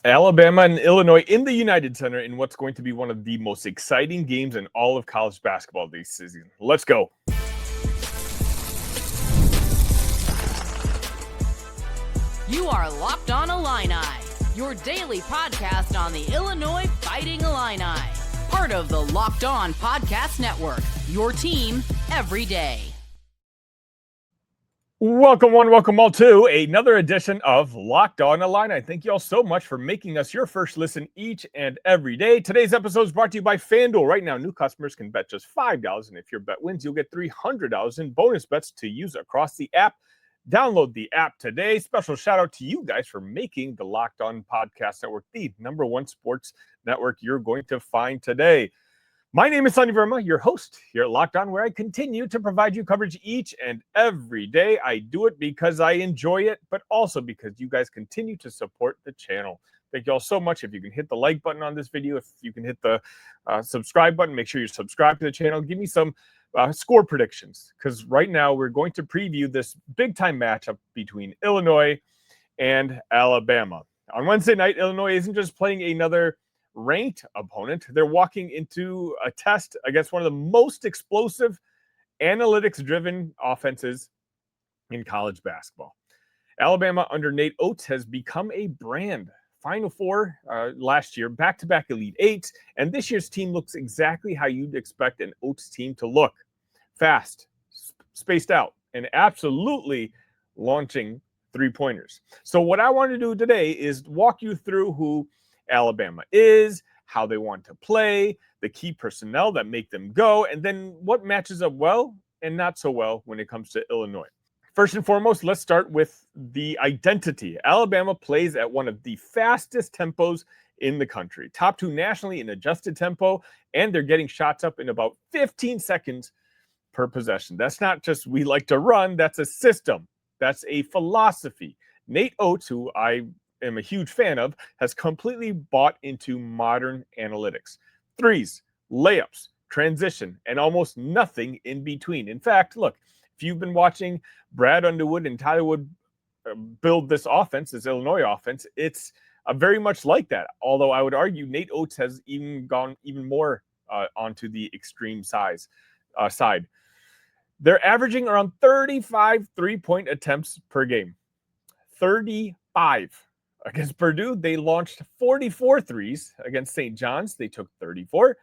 Alabama and Illinois in the United Center in what's going to be one of the most exciting games in all of college basketball this season. Let's go. You are Locked On Illini, your daily podcast on the Illinois Fighting Illini. Part of the Locked On Podcast Network, your team every day. Welcome one, welcome all to another edition of Locked On Illini. Thank you all so much for making us your first listen each and every day. Today's episode is brought to you by FanDuel. Right now, new customers can bet just $5, and if your bet wins, you'll get $300 in bonus bets to use across the app. Download the app today. Special shout out to you guys for making the Locked On Podcast Network the number one sports network you're going to find today. My name is Sunny Verma, your host here at Locked On, where I continue to provide you coverage each and every day. I do it because I enjoy it, but also because you guys continue to support the channel. Thank you all so much. If you can hit the like button on this video, if you can hit the subscribe button, make sure you're subscribed to the channel. Give me some score predictions, because right now we're going to preview this big-time matchup between Illinois and Alabama. On Wednesday night, Illinois isn't just playing another ranked opponent. They're walking into a test against one of the most explosive, analytics-driven offenses in college basketball. Alabama under Nate Oats has become a brand. Final Four last year, back-to-back Elite Eights, and this year's team looks exactly how you'd expect an Oats team to look. Fast, spaced out, and absolutely launching three-pointers. So what I want to do today is walk you through who Alabama is, how they want to play, the key personnel that make them go, and then what matches up well and not so well when it comes to Illinois. First and foremost, let's start with the identity. Alabama plays at one of the fastest tempos in the country. Top two nationally in adjusted tempo, and they're getting shots up in about 15 seconds per possession. That's not just we like to run, that's a system. That's a philosophy. Nate Oats, who I am a huge fan of, has completely bought into modern analytics. Threes, layups, transition, and almost nothing in between. In fact, look, if you've been watching Brad Underwood and Tyler Wood build this offense, this Illinois offense, it's very much like that. Although I would argue Nate Oats has even gone even more onto the extreme side. They're averaging around 35 three-point attempts per game. 35. Against Purdue, they launched 44 threes. Against St. John's, they took 34.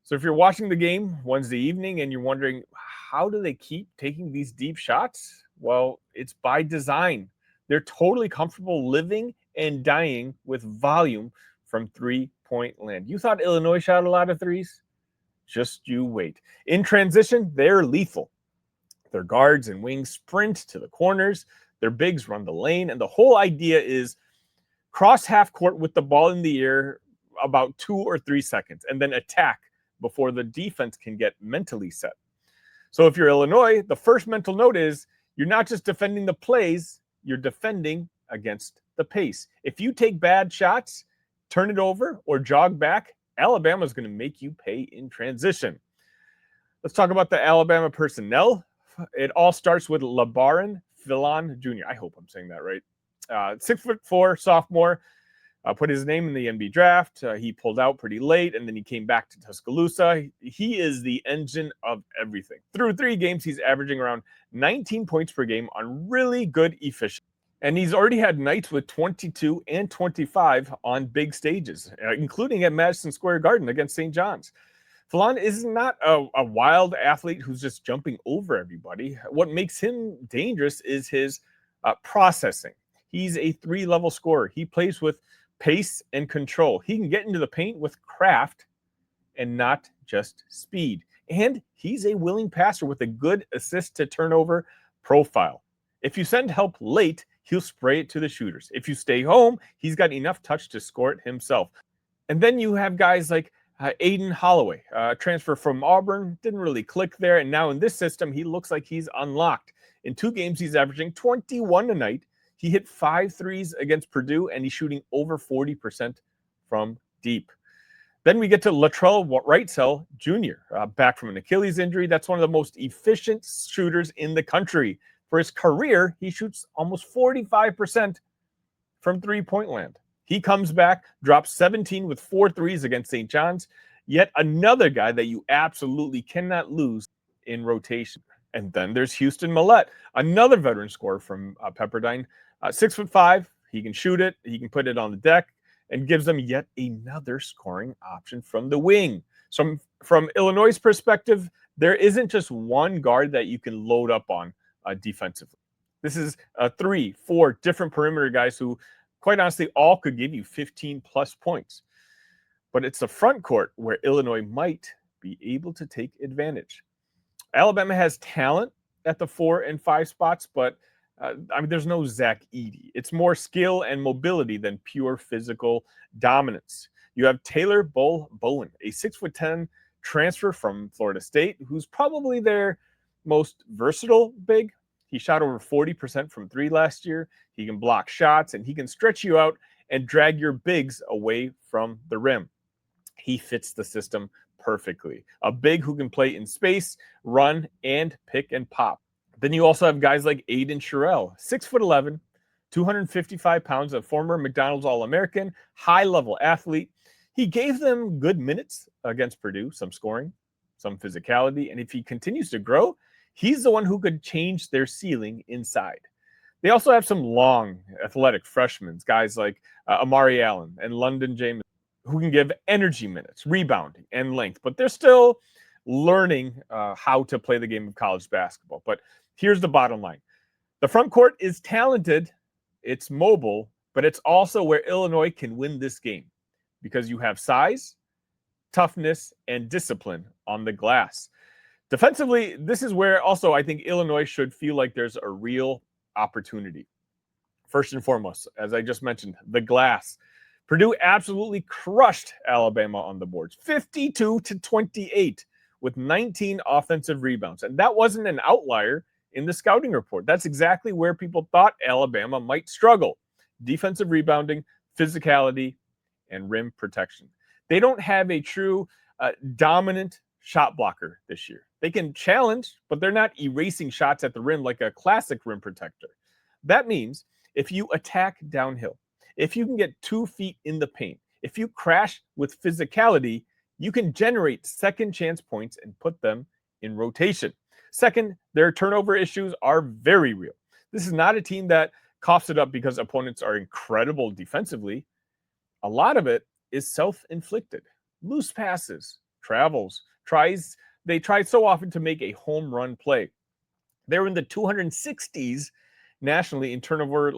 So if you're watching the game Wednesday evening and you're wondering, how do they keep taking these deep shots? Well, it's by design. They're totally comfortable living and dying with volume from three-point land. You thought Illinois shot a lot of threes? Just you wait. In transition, they're lethal. Their guards and wings sprint to the corners. Their bigs run the lane. And the whole idea is cross half court with the ball in the air about 2 or 3 seconds, and then attack before the defense can get mentally set. So if you're Illinois, the first mental note is you're not just defending the plays, you're defending against the pace. If you take bad shots, turn it over, or jog back, Alabama's going to make you pay in transition. Let's talk about the Alabama personnel. It all starts with LeBaron Philon Jr. I hope I'm saying that right. 6'4" sophomore, put his name in the NBA draft. He pulled out pretty late, and then he came back to Tuscaloosa. He is the engine of everything. Through 3 games, he's averaging around 19 points per game on really good efficiency. And he's already had nights with 22 and 25 on big stages, including at Madison Square Garden against St. John's. Philon is not a wild athlete who's just jumping over everybody. What makes him dangerous is his processing. He's a 3-level scorer. He plays with pace and control. He can get into the paint with craft and not just speed. And he's a willing passer with a good assist to turnover profile. If you send help late, he'll spray it to the shooters. If you stay home, he's got enough touch to score it himself. And then you have guys like Aiden Holloway, transfer from Auburn, didn't really click there. And now in this system, he looks like he's unlocked. In 2 games, he's averaging 21 a night. He hit 5 threes against Purdue, and he's shooting over 40% from deep. Then we get to Latrell Wrightsell Jr., back from an Achilles injury. That's one of the most efficient shooters in the country. For his career, he shoots almost 45% from three-point land. He comes back, drops 17 with 4 threes against St. John's. Yet another guy that you absolutely cannot lose in rotation. And then there's Houston Millette, another veteran scorer from Pepperdine. 6'5", he can shoot it, he can put it on the deck, and gives them yet another scoring option from the wing. So from Illinois' perspective, there isn't just one guard that you can load up on defensively. This is 3, 4 different perimeter guys who, quite honestly, all could give you 15-plus points. But it's the front court where Illinois might be able to take advantage. Alabama has talent at the 4 and 5 spots, but there's no Zach Edey. It's more skill and mobility than pure physical dominance. You have Taylor Bowen, a 6'10" transfer from Florida State, who's probably their most versatile big. He shot over 40% from 3 last year. He can block shots, and he can stretch you out and drag your bigs away from the rim. He fits the system perfectly. A big who can play in space, run, and pick and pop. Then you also have guys like Aiden Sherrill, 6'11", 255 pounds, a former McDonald's All-American, high-level athlete. He gave them good minutes against Purdue, some scoring, some physicality, and if he continues to grow, he's the one who could change their ceiling inside. They also have some long, athletic freshmen, guys like Amari Allen and London James, who can give energy minutes, rebounding, and length, but they're still learning how to play the game of college basketball. But here's the bottom line. The front court is talented, it's mobile, but it's also where Illinois can win this game because you have size, toughness, and discipline on the glass. Defensively, this is where also I think Illinois should feel like there's a real opportunity. First and foremost, as I just mentioned, the glass. Purdue absolutely crushed Alabama on the boards, 52-28 with 19 offensive rebounds. And that wasn't an outlier in the scouting report. That's exactly where people thought Alabama might struggle. Defensive rebounding, physicality, and rim protection. They don't have a true dominant shot blocker this year. They can challenge, but they're not erasing shots at the rim like a classic rim protector. That means if you attack downhill, if you can get 2 feet in the paint, if you crash with physicality, you can generate second chance points and put them in rotation. Second, their turnover issues are very real. This is not a team that coughs it up because opponents are incredible defensively. A lot of it is self-inflicted. Loose passes, travels, tries. They try so often to make a home run play. They're in the 260s nationally in turnover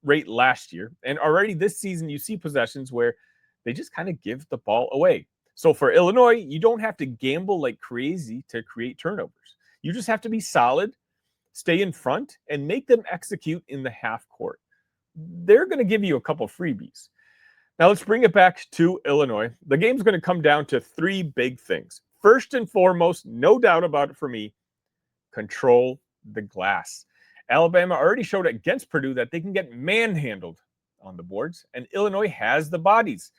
rate last year. And already this season, you see possessions where they just kind of give the ball away. So for Illinois, you don't have to gamble like crazy to create turnovers. You just have to be solid, stay in front, and make them execute in the half court. They're going to give you a couple freebies. Now let's bring it back to Illinois. The game's going to come down to 3 big things. First and foremost, no doubt about it for me, control the glass. Alabama already showed against Purdue that they can get manhandled on the boards, and Illinois has the bodies.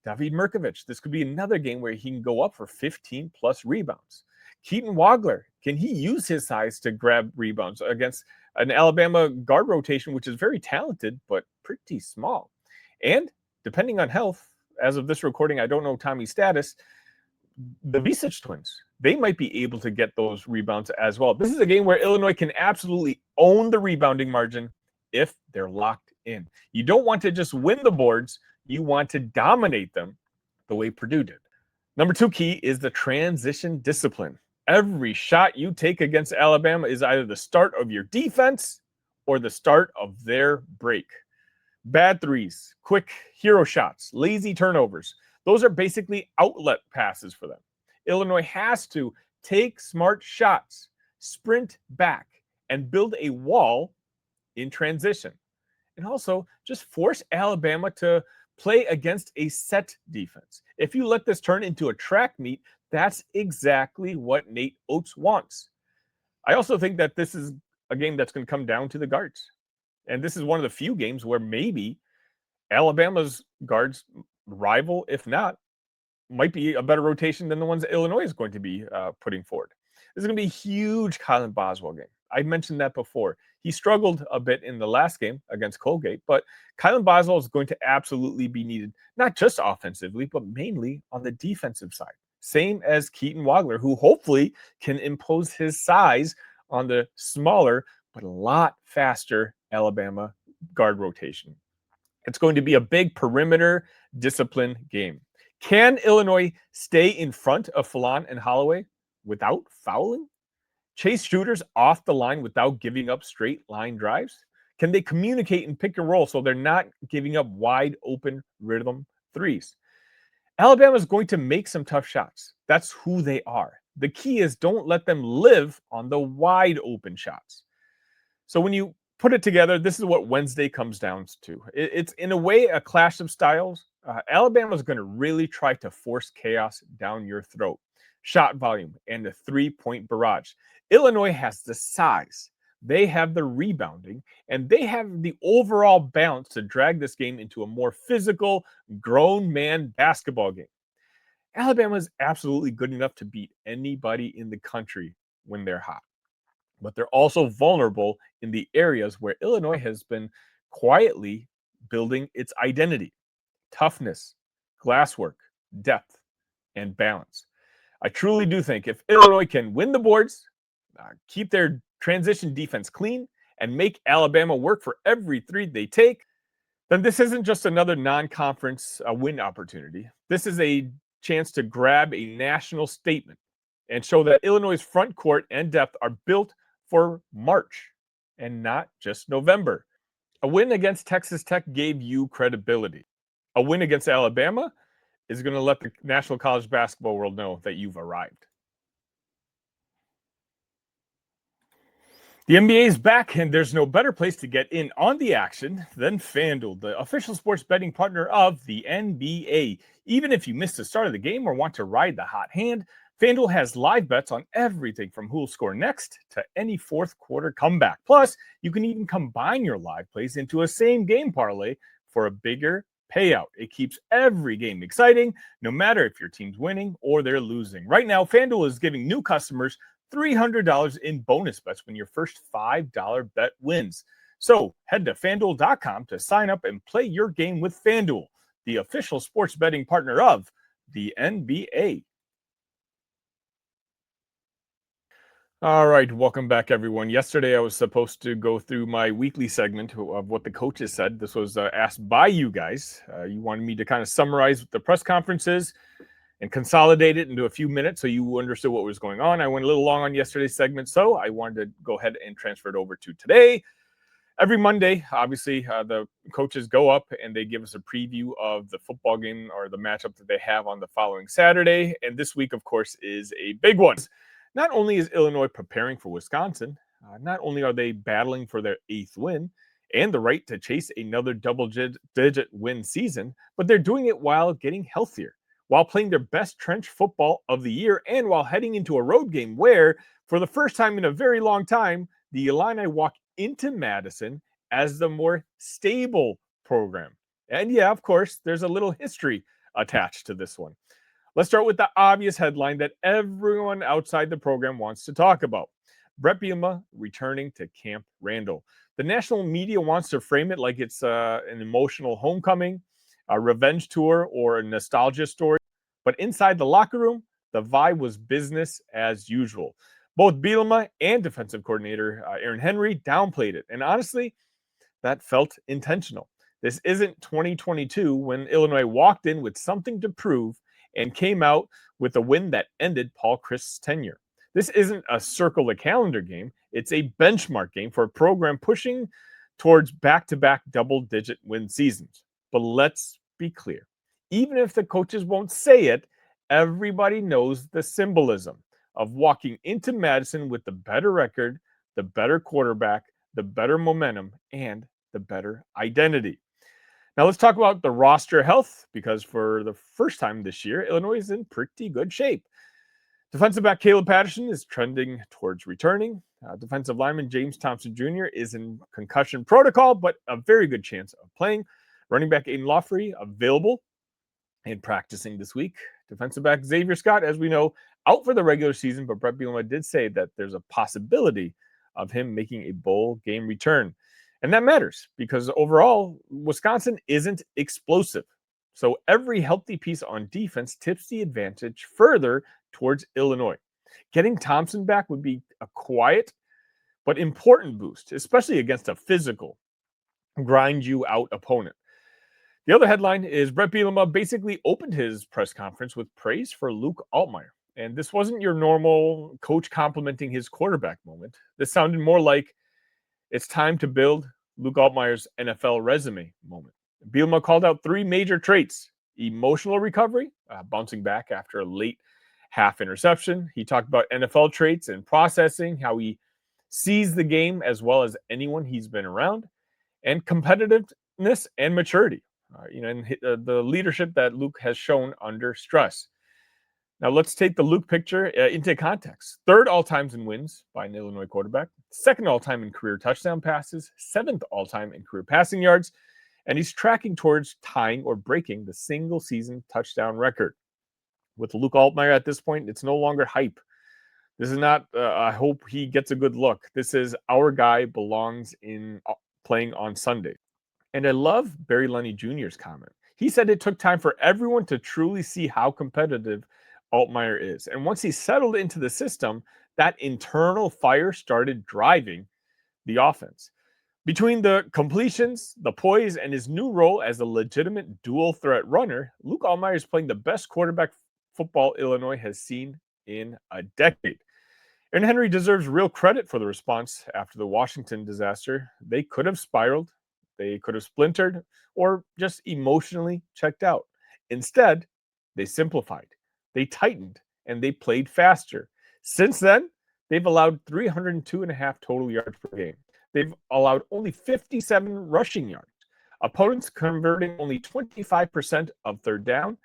David Mirkovic, this could be another game where he can go up for 15-plus rebounds. Keaton Wagler, can he use his size to grab rebounds against an Alabama guard rotation, which is very talented, but pretty small? And depending on health, as of this recording, I don't know Tommy's status, the Visich twins, they might be able to get those rebounds as well. This is a game where Illinois can absolutely own the rebounding margin if they're locked in. You don't want to just win the boards. You want to dominate them the way Purdue did. Number 2 key is the transition discipline. Every shot you take against Alabama is either the start of your defense or the start of their break. Bad threes, quick hero shots, lazy turnovers. Those are basically outlet passes for them. Illinois has to take smart shots, sprint back, and build a wall in transition. And also just force Alabama to play against a set defense. If you let this turn into a track meet, that's exactly what Nate Oats wants. I also think that this is a game that's going to come down to the guards. And this is one of the few games where maybe Alabama's guards rival, if not, might be a better rotation than the ones that Illinois is going to be putting forward. This is going to be a huge Colin Boswell game. I mentioned that before. He struggled a bit in the last game against Colgate, but Kylan Boswell is going to absolutely be needed, not just offensively, but mainly on the defensive side. Same as Keaton Wagler, who hopefully can impose his size on the smaller, but a lot faster Alabama guard rotation. It's going to be a big perimeter discipline game. Can Illinois stay in front of Falan and Holloway without fouling? Chase shooters off the line without giving up straight line drives? Can they communicate and pick and roll so they're not giving up wide open rhythm threes? Alabama is going to make some tough shots. That's who they are. The key is don't let them live on the wide open shots. So when you put it together, this is what Wednesday comes down to. It's in a way a clash of styles. Alabama is going to really try to force chaos down your throat. Shot volume and the three-point barrage. Illinois has the size. They have the rebounding, and they have the overall balance to drag this game into a more physical, grown man basketball game. Alabama is absolutely good enough to beat anybody in the country when they're hot. But they're also vulnerable in the areas where Illinois has been quietly building its identity: toughness, glasswork, depth, and balance. I truly do think if Illinois can win the boards, keep their transition defense clean, and make Alabama work for every three they take, then this isn't just another non-conference win opportunity. This is a chance to grab a national statement and show that Illinois' front court and depth are built for March and not just November. A win against Texas Tech gave you credibility. A win against Alabama is going to let the National College Basketball world know that you've arrived. The NBA is back, and there's no better place to get in on the action than FanDuel, the official sports betting partner of the NBA. Even if you missed the start of the game or want to ride the hot hand, FanDuel has live bets on everything from who'll score next to any fourth quarter comeback. Plus, you can even combine your live plays into a same game parlay for a bigger payout. It keeps every game exciting, no matter if your team's winning or they're losing. Right now, FanDuel is giving new customers $300 in bonus bets when your first $5 bet wins. So head to FanDuel.com to sign up and play your game with FanDuel, the official sports betting partner of the NBA. All right, welcome back, everyone. Yesterday, I was supposed to go through my weekly segment of what the coaches said. This was asked by you guys. You wanted me to kind of summarize the press conferences and consolidate it into a few minutes so you understood what was going on. I went a little long on yesterday's segment, so I wanted to go ahead and transfer it over to today. Every Monday, obviously, the coaches go up and they give us a preview of the football game or the matchup that they have on the following Saturday. And this week, of course, is a big one. Not only is Illinois preparing for Wisconsin, not only are they battling for their 8th win and the right to chase another double-digit win season, but they're doing it while getting healthier, while playing their best trench football of the year, and while heading into a road game where, for the first time in a very long time, the Illini walk into Madison as the more stable program. And yeah, of course, there's a little history attached to this one. Let's start with the obvious headline that everyone outside the program wants to talk about: Bret Bielema returning to Camp Randall. The national media wants to frame it like it's an emotional homecoming, a revenge tour, or a nostalgia story. But inside the locker room, the vibe was business as usual. Both Bielema and defensive coordinator Aaron Henry downplayed it. And honestly, that felt intentional. This isn't 2022 when Illinois walked in with something to prove and came out with a win that ended Paul Chryst's tenure. This isn't a circle the calendar game. It's a benchmark game for a program pushing towards back-to-back double-digit win seasons. But let's be clear. Even if the coaches won't say it, everybody knows the symbolism of walking into Madison with the better record, the better quarterback, the better momentum, and the better identity. Now let's talk about the roster health, because for the first time this year, Illinois is in pretty good shape. Defensive back Caleb Patterson is trending towards returning. Defensive lineman James Thompson Jr. is in concussion protocol, but a very good chance of playing. Running back Aiden Lawfrey available and practicing this week. Defensive back Xavier Scott, as we know, out for the regular season, but Bret Bielema did say that there's a possibility of him making a bowl game return. And that matters because overall, Wisconsin isn't explosive. So every healthy piece on defense tips the advantage further towards Illinois. Getting Thompson back would be a quiet but important boost, especially against a physical, grind you out opponent. The other headline is Brett Bielema basically opened his press conference with praise for Luke Altmaier. And this wasn't your normal coach complimenting his quarterback moment. This sounded more like it's time to build Luke Altmaier's NFL resume moment. Bielema called out three major traits: emotional recovery, bouncing back after a late half interception. He talked about NFL traits and processing, how he sees the game as well as anyone he's been around, and competitiveness and maturity. And the leadership that Luke has shown under stress. Now let's take the Luke picture into context. Third all-time in wins by an Illinois quarterback, second all-time in career touchdown passes, seventh all-time in career passing yards, and he's tracking towards tying or breaking the single-season touchdown record. With Luke Altmaier at this point, it's no longer hype. This is not, I hope he gets a good look. This is our guy belongs in playing on Sunday. And I love Barry Lunny Jr.'s comment. He said it took time for everyone to truly see how competitive Altmaier is. And once he settled into the system, that internal fire started driving the offense. Between the completions, the poise, and his new role as a legitimate dual threat runner, Luke Altmaier is playing the best quarterback football Illinois has seen in a decade. Aaron Henry deserves real credit for the response after the Washington disaster. They could have spiraled, they could have splintered, or just emotionally checked out. Instead, they simplified, they tightened, and they played faster. Since then, they've allowed 302.5 total yards per game. They've allowed only 57 rushing yards. Opponents converting only 25% of third down,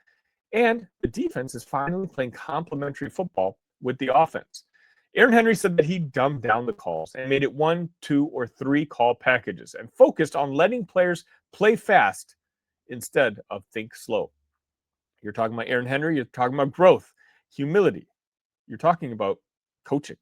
and the defense is finally playing complementary football with the offense. Aaron Henry said that he dumbed down the calls and made it 1, 2, or 3 call packages and focused on letting players play fast instead of think slow. You're talking about Aaron Henry, you're talking about growth, humility. You're talking about coaching.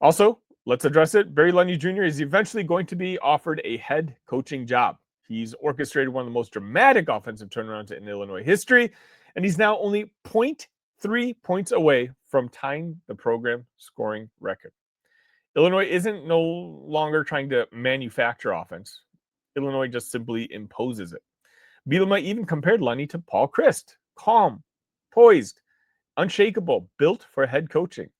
Also, let's address it. Barry Lunny Jr. is eventually going to be offered a head coaching job. He's orchestrated one of the most dramatic offensive turnarounds in Illinois history, and he's now only 0.3 points away from tying the program scoring record. Illinois isn't no longer trying to manufacture offense. Illinois just simply imposes it. Bielema even compared Lunny to Paul Chryst, calm, poised, unshakable, built for head coaching.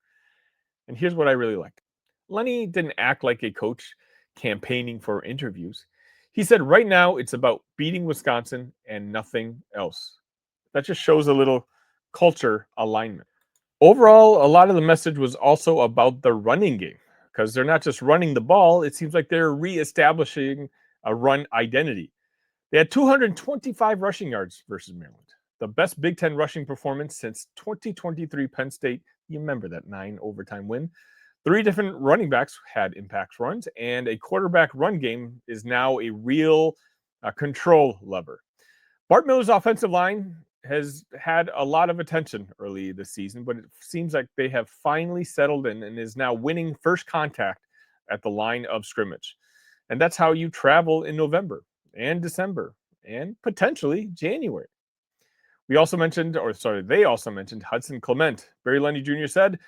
And here's what I really liked. Lunny didn't act like a coach campaigning for interviews. He said right now it's about beating Wisconsin and nothing else. That just shows a little culture alignment. Overall, a lot of the message was also about the running game because they're not just running the ball. It seems like they're reestablishing a run identity. They had 225 rushing yards versus Maryland, the best Big Ten rushing performance since 2023 Penn State. You remember that 9 overtime win. 3 different running backs had impact runs, and a quarterback run game is now a real control lever. Bart Miller's offensive line has had a lot of attention early this season, but it seems like they have finally settled in and is now winning first contact at the line of scrimmage. And that's how you travel in November and December and potentially January. They also mentioned Hudson Clement. Barry Lunny Jr. said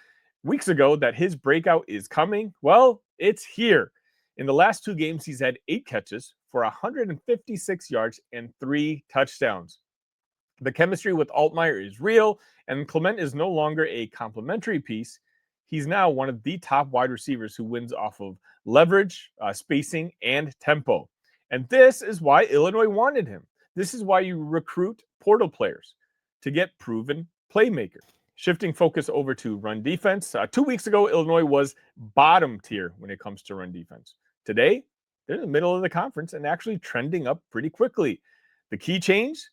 weeks ago that his breakout is coming. Well, it's here. In the last 2 games, he's had 8 catches for 156 yards and 3 touchdowns. The chemistry with Altmaier is real, and Clement is no longer a complementary piece. He's now one of the top wide receivers who wins off of leverage, spacing, and tempo. And this is why Illinois wanted him. This is why you recruit portal players to get proven playmakers. Shifting focus over to run defense. 2 weeks ago, Illinois was bottom tier when it comes to run defense. Today, they're in the middle of the conference and actually trending up pretty quickly. The key change?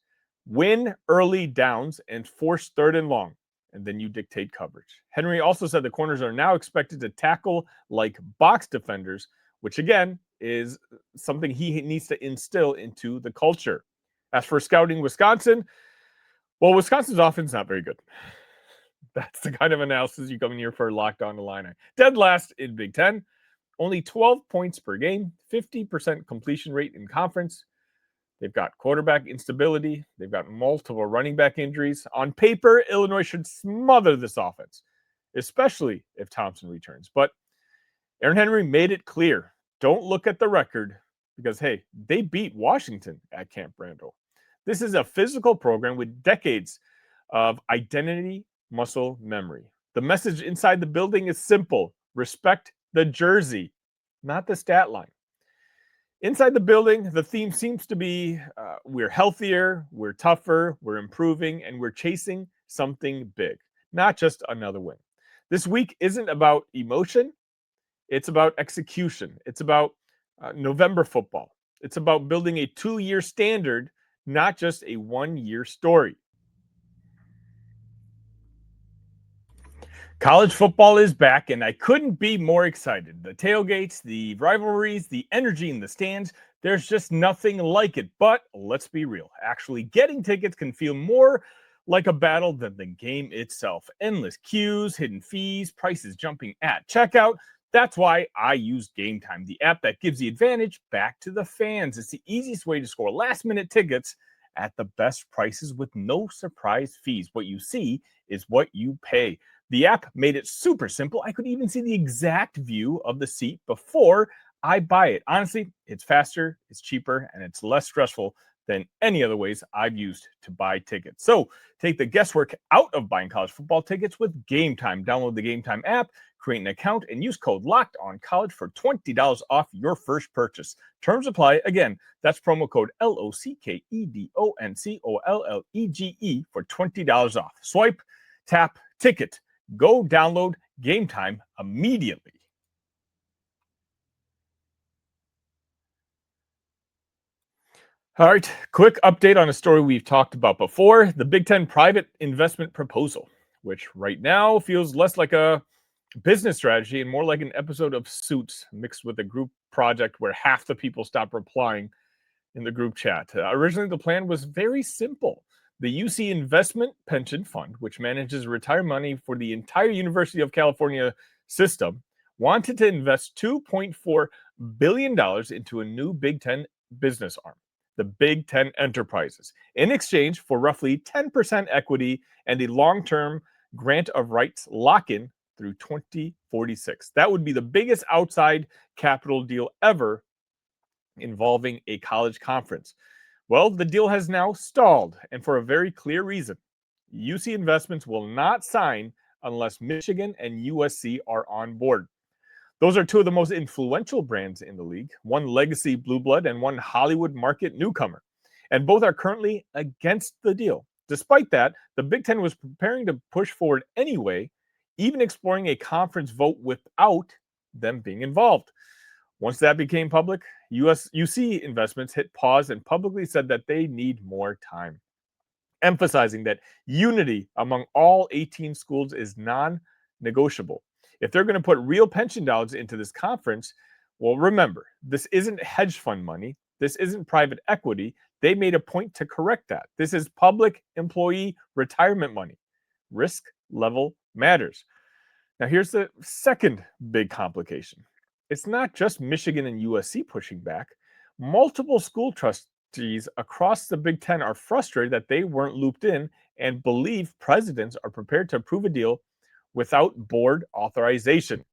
Win early downs and force 3rd and long, and then you dictate coverage. Henry also said the corners are now expected to tackle like box defenders, which again is something he needs to instill into the culture. As for scouting Wisconsin, well, Wisconsin's offense is not very good. That's the kind of analysis you come in here for Locked On Illini. Dead last in Big Ten. Only 12 points per game, 50% completion rate in conference. They've got quarterback instability. They've got multiple running back injuries. On paper, Illinois should smother this offense, especially if Thompson returns. But Aaron Henry made it clear, don't look at the record because, hey, they beat Washington at Camp Randall. This is a physical program with decades of identity, muscle, memory. The message inside the building is simple. Respect the jersey, not the stat line. Inside the building, the theme seems to be we're healthier, we're tougher, we're improving, and we're chasing something big, not just another win. This week isn't about emotion. It's about execution. It's about November football. It's about building a 2-year standard, not just a 1-year story. College football is back, and I couldn't be more excited. The tailgates, the rivalries, the energy in the stands, there's just nothing like it. But let's be real. Actually, getting tickets can feel more like a battle than the game itself. Endless queues, hidden fees, prices jumping at checkout. That's why I use Gametime, the app that gives the advantage back to the fans. It's the easiest way to score last-minute tickets at the best prices with no surprise fees. What you see is what you pay. The app made it super simple. I could even see the exact view of the seat before I buy it. Honestly, it's faster, it's cheaper, and it's less stressful than any other ways I've used to buy tickets. So take the guesswork out of buying college football tickets with Gametime. Download the Gametime app, create an account, and use code LOCKEDONCollege for $20 off your first purchase. Terms apply. Again, that's promo code LOCKEDONCOLLEGE for $20 off. Swipe, tap, ticket. Go download Gametime immediately. All right, quick update on a story we've talked about before, the Big Ten private investment proposal, which right now feels less like a business strategy and more like an episode of Suits mixed with a group project where half the people stopped replying in the group chat. Originally, the plan was very simple. The UC Investment Pension Fund, which manages retirement money for the entire University of California system, wanted to invest $2.4 billion into a new Big Ten business arm, the Big Ten Enterprises, in exchange for roughly 10% equity and a long-term grant of rights lock-in through 2046. That would be the biggest outside capital deal ever involving a college conference. Well, the deal has now stalled, and for a very clear reason. UC Investments will not sign unless Michigan and USC are on board. Those are two of the most influential brands in the league, one legacy blue blood and one Hollywood market newcomer. And both are currently against the deal. Despite that, the Big Ten was preparing to push forward anyway, even exploring a conference vote without them being involved. Once that became public, UC Investments hit pause and publicly said that they need more time, emphasizing that unity among all 18 schools is non-negotiable. If they're going to put real pension dollars into this conference, well, remember, this isn't hedge fund money. This isn't private equity. They made a point to correct that. This is public employee retirement money. Risk level matters. Now, here's the second big complication. It's not just Michigan and USC pushing back. Multiple school trustees across the Big Ten are frustrated that they weren't looped in and believe presidents are prepared to approve a deal without board authorization.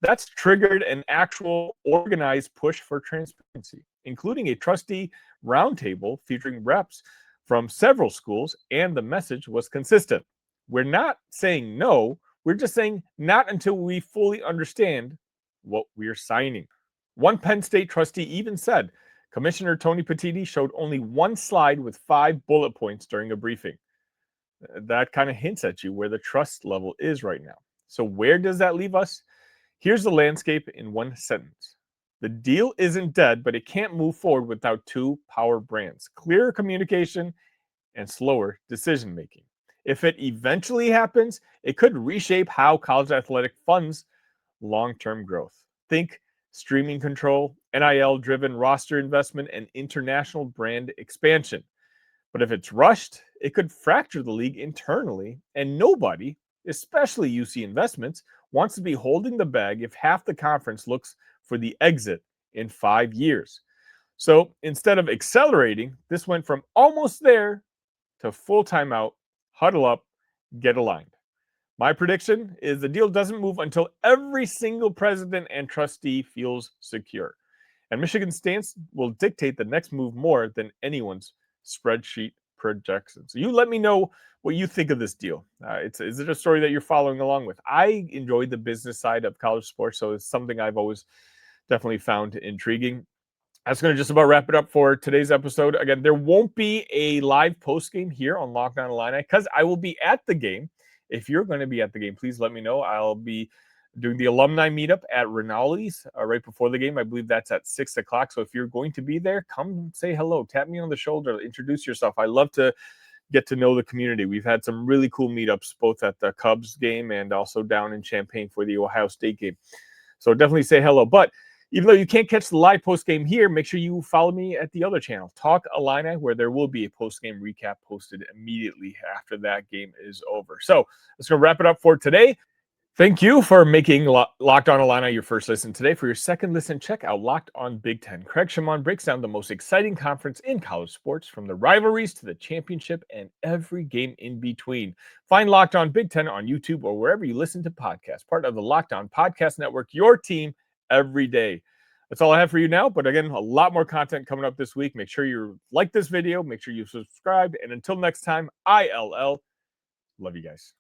That's triggered an actual organized push for transparency, including a trustee roundtable featuring reps from several schools, and the message was consistent. We're not saying no, we're just saying not until we fully understand what we're signing. One Penn State trustee even said, Commissioner Tony Petitti showed only one slide with 5 bullet points during a briefing. That kind of hints at you where the trust level is right now. So where does that leave us? Here's the landscape in one sentence. The deal isn't dead, but it can't move forward without two power brands, clearer communication and slower decision-making. If it eventually happens, it could reshape how college athletic funds long-term growth. Think streaming control, NIL-driven roster investment, and international brand expansion. But if it's rushed, it could fracture the league internally, and nobody, especially UC Investments, wants to be holding the bag if half the conference looks for the exit in 5 years. So instead of accelerating, this went from almost there to full timeout, huddle up, get aligned. My prediction is the deal doesn't move until every single president and trustee feels secure. And Michigan's stance will dictate the next move more than anyone's spreadsheet projection. So you let me know what you think of this deal. Is it a story that you're following along with? I enjoyed the business side of college sports, so it's something I've always definitely found intriguing. That's going to just about wrap it up for today's episode. Again, there won't be a live post game here on Locked On Illini because I will be at the game. If you're going to be at the game, please let me know. I'll be doing the alumni meetup at Rinaldi's right before the game. I believe that's at 6 o'clock. So if you're going to be there, come say hello. Tap me on the shoulder. Introduce yourself. I love to get to know the community. We've had some really cool meetups, both at the Cubs game and also down in Champaign for the Ohio State game. So definitely say hello. But even though you can't catch the live post-game here, make sure you follow me at the other channel, Talk Illini, where there will be a post-game recap posted immediately after that game is over. So that's going to wrap it up for today. Thank you for making Locked On Illini your first listen today. For your second listen, check out Locked On Big Ten. Craig Shimon breaks down the most exciting conference in college sports, from the rivalries to the championship and every game in between. Find Locked On Big Ten on YouTube or wherever you listen to podcasts. Part of the Locked On Podcast Network, your team every day. That's all I have for you now. But again, a lot more content coming up this week. Make sure you like this video. Make sure you subscribe. And until next time, ILL. Love you guys.